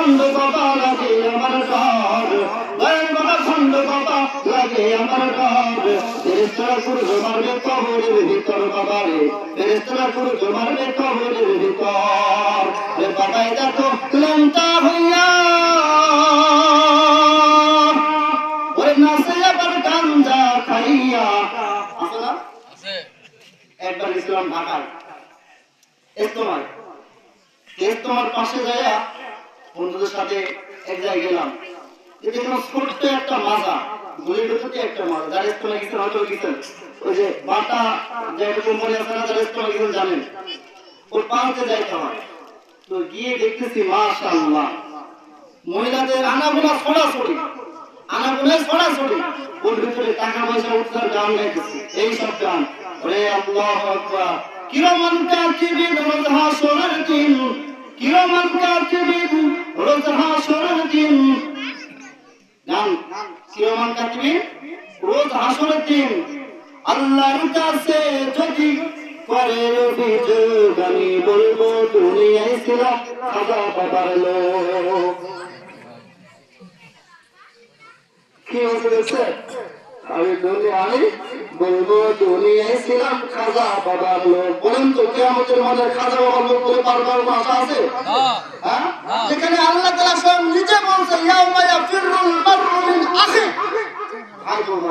খন্ড বাবা লাগে আমার ঘর, দয়াল বাবা খন্ড বাবা লাগে আমার ঘর। ফেরেশতারা সূর্য মারবে কবরের ভিতর বাবা রে, ফেরেশতারা সূর্য মারবে কবরের ভিতর। রে বাবাই দেখো ল্যাংটা হইয়া ওরে নাচে আবার গাঞ্জা খাইয়া। আছে না? একবার ইসলাম ঢাকায় তোমার পাশে যাইয়া বন্ধুদের সাথে এক জায়গায় গেলাম, দেখলাম ছোট্ট একটা মাজা, গুলির ভেতরে একটা মাজা। যারা ইস্তমা গেছেন হয়তো গেছেন, ওই যে বাটা যে একটা কোম্পানি আছে না, যারা ইস্তমা গেছেন জানেন, ওর পাঁচে যাইতে হয়। তো গিয়ে দেখতেছি মাশাআল্লাহ মহিলাদের আনাগোনা ছড়াছড়ি, ওর ভিতরে টাকা পয়সা উদ্ধার গান গাইতেছে, এই সব গান। ওরে আল্লাহু আকবার। কিরমান কাতিবিন রোজ হাসরের দিন, কিরমান কাতিবিন রোজ হাসরের দিন। গান কিরমান কাতিবিন রোজ হাসরের দিন আল্লাহর কাছে যদি করে অভিযোগ, আমি বলবো দুনিয়ায় ছিলাম খাজা বাবার লোক। কি হয়েছে? আমি দুনিয়ায় বলবো দুনিয়ায় ছিলাম খাজা বাবার লোক। বলেন তো কিয়ামতের মাঠে খাজা বাবার লোক বলে পারবার আশা আছে? হ্যাঁ, যেখানে আল্লাহ তাআলা স্বয়ং নিজে বলছেন ইয়াউমা ইয়াফিরুল মারউ মিন আখি। ভাই বোন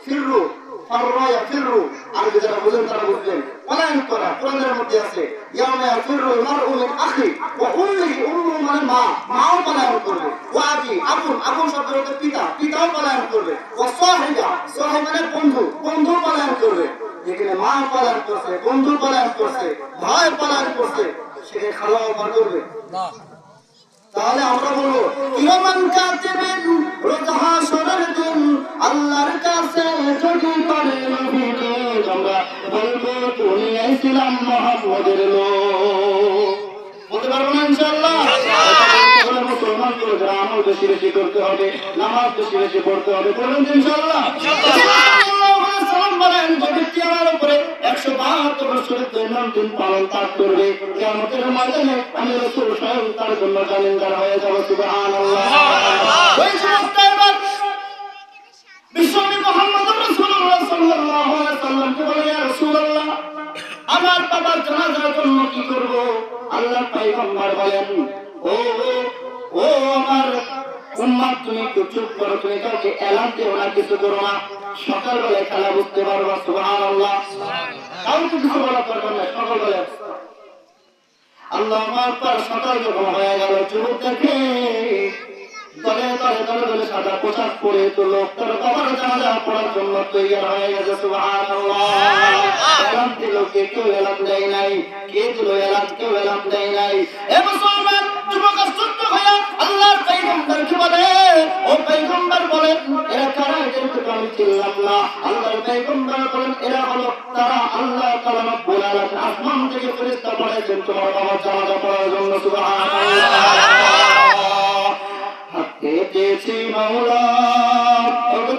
ফিররু ফাররা ইয়াফিরু, আরবি যারা বুঝেন তারা বুঝবেন। পলায়ন করা কোরআনের মধ্যে আছে ইয়াউমা ইয়াফিরুল মারউ মিন আখি ওয়া উম্মিহি, উম্মু মানে মা, মাও পলায়ন করবে। ওয়া আবি, আবুন শব্দের অর্থ পিতা, পিতাও পলায়ন করবে। ওয়া সাহিবা, সাহিব মানে বন্ধু, বন্ধু পলায়ন করবে। যেখানে মা পলায়ন করছে, বন্ধু পলায়ন করছে, ভাই পলায়ন করছে, সেখানে খালা পার করবে না। তাহলে আমরা বলবো কিরমান কাতিবিন রোজ হাসরের দিন আল্লাহর কাছে যদি করে অভিযোগ, আমরা বলবো দুনিয়ায় ছিলাম মুহাম্মদের লোক। বলতে পারবো না ইনশাআল্লাহ? মুসলমান করে যারা আমল বেশি বেশি করতে হবে, নামাজ বেশি বেশি পড়তে হবে, বলবেন ইনশাআল্লাহ? বলেন যে ব্যক্তি আমার উপরে 172 বছরের দৈনন্দিন পালন পাঠ করবে, কিয়ামতের ময়দানে আমি রাসূল স্বয়ং তার জন্য জামিনদার হয়ে যাব। সুবহানাল্লাহ। ওই সমস্ত এবার বিশ্বনবী মুহাম্মদ রাসূলুল্লাহ সাল্লাল্লাহু আলাইহি ওয়াসাল্লামকে বলে, ইয়া রাসূলুল্লাহ আমার বাবার জানাজার জন্য কি করব? আল্লাহর পয়গম্বর বলেন, ও আমার উম্মত, তুমি একটু চুপ করো, তুমি কাউকে এলান দিও না, কিছু করো না। সকালবেলায় খেলা বুঝতে পারবা। সুবহানাল্লাহ। কাউকে কিছু বলা করবে না, সকালবেলা আল্লাহু আকবার। সকাল যখন হয়ে গেল, যুবক দেখে দলে সাদা পোশাক পরে তো লোক তার বাবার জানাজা পড়ার জন্য তৈয়ার হয়ে গেছে। সুবহানাল্লাহ। এলান দিল, কেউ এলান দেয় নাই, কে দিল এলান, কেউ এলান দেয় নাই। এ মুসলমান যুবক আশ্চর্য হয়ে আল্লাহর পয়গম্বরকে বলে, ও পয়গম্বর বলেন এরা কারা? এদেরকে আমি চিনলাম না। আল্লাহর পয়গম্বর বলেন এরা হলো তারা আল্লাহ তাআলা রব্বুল আলামিন আসমান থেকে ফেরেশতা পাঠাইছেন তোমার বাবার জানাজা পড়ার জন্য। সুবহানাল্লাহ। পেয়েছি মাওলা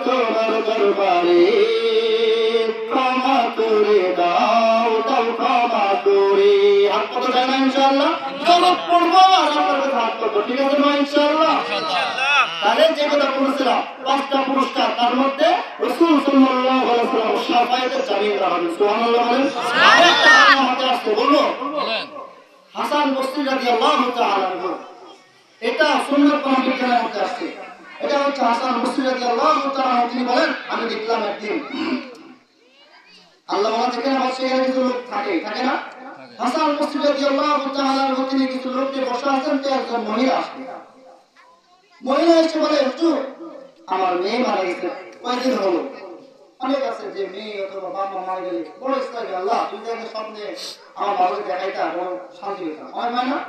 তোমার দরবারে, ক্ষমা করে দাও, দাও ক্ষমা করে। হাত কত যায় না ইনশাআল্লাহ? চলো পড়বো আর আপনাদের হাত কত, ঠিক আছে না ইনশাআল্লাহ? তাহলে যে কথা বলেছিলাম 5টা পুরস্কার, তার মধ্যে রাসূল সাল্লাল্লাহু আলাইহি ওয়াসাল্লাম শাফায়াতের জামিনদার হবেন। সুবহানাল্লাহ বলেন। আরেকটা আমাদের আসতে বলবো, হাসান বসরি রাদিয়াল্লাহু তাআলা আনহু, এটা সুন্নাত বিজ্ঞানের মধ্যে আসছে। এটা হচ্ছে হাসান বসরি রাদিয়াল্লাহু তাআলা, তিনি বলেন আমি দেখলাম একদিন আল্লাহ ওয়া যেখানে বসে কিছু লোক থাকে না, হাসান বসরি রাদিয়াল্লাহু তাআলা তিনি কিছু লোক নিয়ে বসে আছেন। তো একজন মহিলা এসে বলে, হুজুর আমার মেয়ে মারা গেছে, কয়দিন হলো? অনেক আছে যে মেয়ে অথবা বাবা মারা গেলে বড় ইসলাম, আল্লাহ তুমি দেখে স্বপ্নে আমার বাবাকে দেখাইতা, বড় শান্তি হইতাম। আমার হয় না?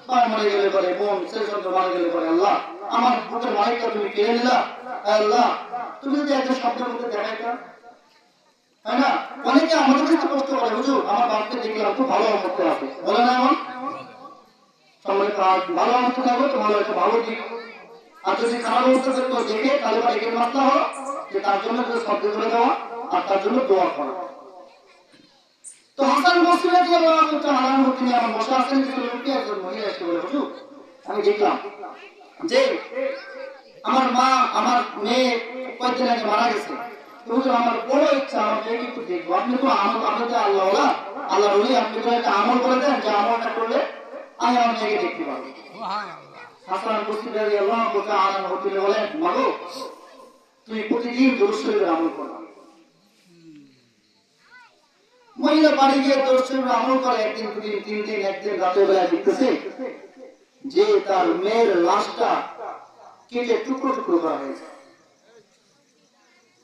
বাবা মারা গেলে পরে, বোন ছেলে মারা গেলে পরে, আল্লাহ আমার বুকের মালিকটা তুমি কেড়ে নিলা, আল্লাহ তুমি যদি একটা স্বপ্নের মধ্যে দেখাইতা, হয় না? অনেকে আমাদের কাছে প্রশ্ন করে, হুজুর আমার বাপকে দেখলাম খুব ভালো অবস্থা আছে, বলে না এমন সম্মানিত ভালো অবস্থা থাকবে তো ভালো একটা ভালো দিক, আর যদি খারাপ অবস্থা থাকতো দেখে তাহলে একের মাত্রা হলো যে তার জন্য শব্দ করে দেওয়া আর তার জন্য দোয়া করা। তো হাসান বসরি রাদিয়াল্লাহু তাআলা তিনি আমার বসে আছেন, কিছু লোককে একজন মহিলা এসে বলে, হুজুর আমি দেখলাম যে আমার মা আমার মেয়ে কয়েকদিন আগে মারা গেছে, হুজুর আমার বড় ইচ্ছা আমার মেয়েকে একটু দেখবো। আপনি তো আমল, আপনি তো আল্লাহ আল্লাহ বলি, আপনি তো একটা আমল করে দেন যে আমলটা করলে আমি আমার মেয়েকে দেখতে পাবো। হাসান বসরি রাদিয়াল্লাহু তাআলা আনহু বলেন, মাগো তুমি প্রতিদিন দরুদ শরীফের আমল করো। মহিলা বাড়ি গিয়ে দরুদ শরীফের আমল করে, একদিন দুদিন তিন দিন, একদিন রাতের বেলায় দেখতেছে যে তার মেয়ের লাশটা কেটে টুকরো টুকরো করা হয়েছে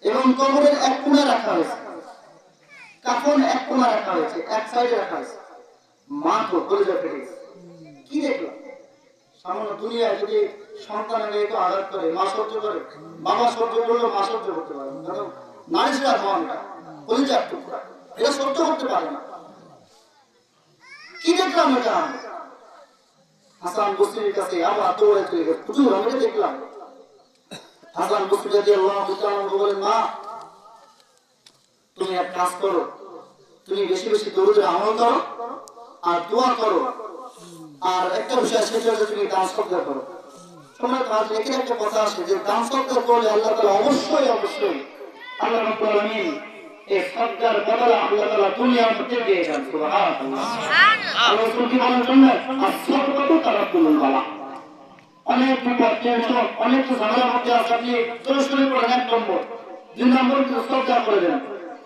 এবং কবরের এক কোণে রাখা হয়েছে, কাফন এক কোণে রাখা হয়েছে, এক সাইডে রাখা হয়েছে। মা তো কলিজা ফেটে গেছে। কি দেখলো? সামান্য দুনিয়ায় যদি সন্তানের মেয়েকে আঘাত করে মা সহ্য করে, বাবা সহ্য করলেও মা সহ্য করতে পারে না, কারণ নারীরা ধরনটা কলিজার টুকরা, এটা সহ্য করতে পারে না। কি দেখলাম এটা? হাসান বসরির কাছে আবার দৌড়ে চলে গেছে, হুজুর আমি এটা দেখলাম। হাসান বসরি রাদিয়াল্লাহু তাআলা বলেন, মা তুমি এক কাজ করো, তুমি বেশি বেশি দরুদের আমল করো আর দোয়া করো, আর একটা বিষয় সেটা হচ্ছে তুমি দান সদকা করো। তোমরা কাজ রেখে একটা কথা আছে যে দান সদকা করলে আল্লাহ তাআলা অবশ্যই অবশ্যই আল্লাহ রাব্বুল আলামিন এই সদকার বদলে আল্লাহ তাআলা দুনিয়ার মধ্যে দিয়ে দেন। সুবহানাল্লাহ। আল্লাহ রাসূল কি বলেন জানেন? as-সাদকাতু তারাকুল বালা। অনেক বিপদ টেনশন অনেক ঝামেলার মধ্যে আছে, আপনি দরুদ পড়েন এক নম্বর, দুই নম্বর সদকা করে দেন।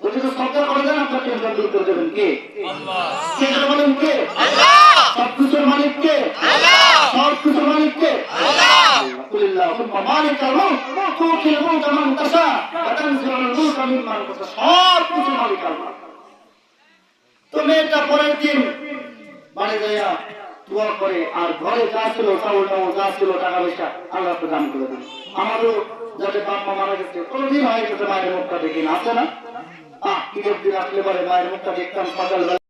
যদি সদকা করে দেন আপনার টেনশন দূর করে দেবেন কে? আল্লাহ। কে বলেন কে? আল্লাহ। সবকিছুর মালিক কে? আল্লাহ। সবকিছুর মালিক কে? আল্লাহ। কুল্লাহুম্মা মালিকাল মুলক তুতিল মুলকা মান তাশা ওয়া তানজিউল মুলকা মিম্মান তাশা। সবকিছুর মালিক আল্লাহ। তুমি এটা পরের দিন বাড়ি যাইয়া দোয়া করে আর ঘরে যা ছিল চাউল টাউল যা ছিল টাকা পয়সা আল্লাহ তো দান করে দেন। আমারও যাতে বাপ মা মারা গেছে কোনোদিন হয় যাতে মায়ের মুখটা দেখি না, আছে না? ঈদের দিন আসলে পরে মায়ের মুখটা দেখতাম সকালবেলা।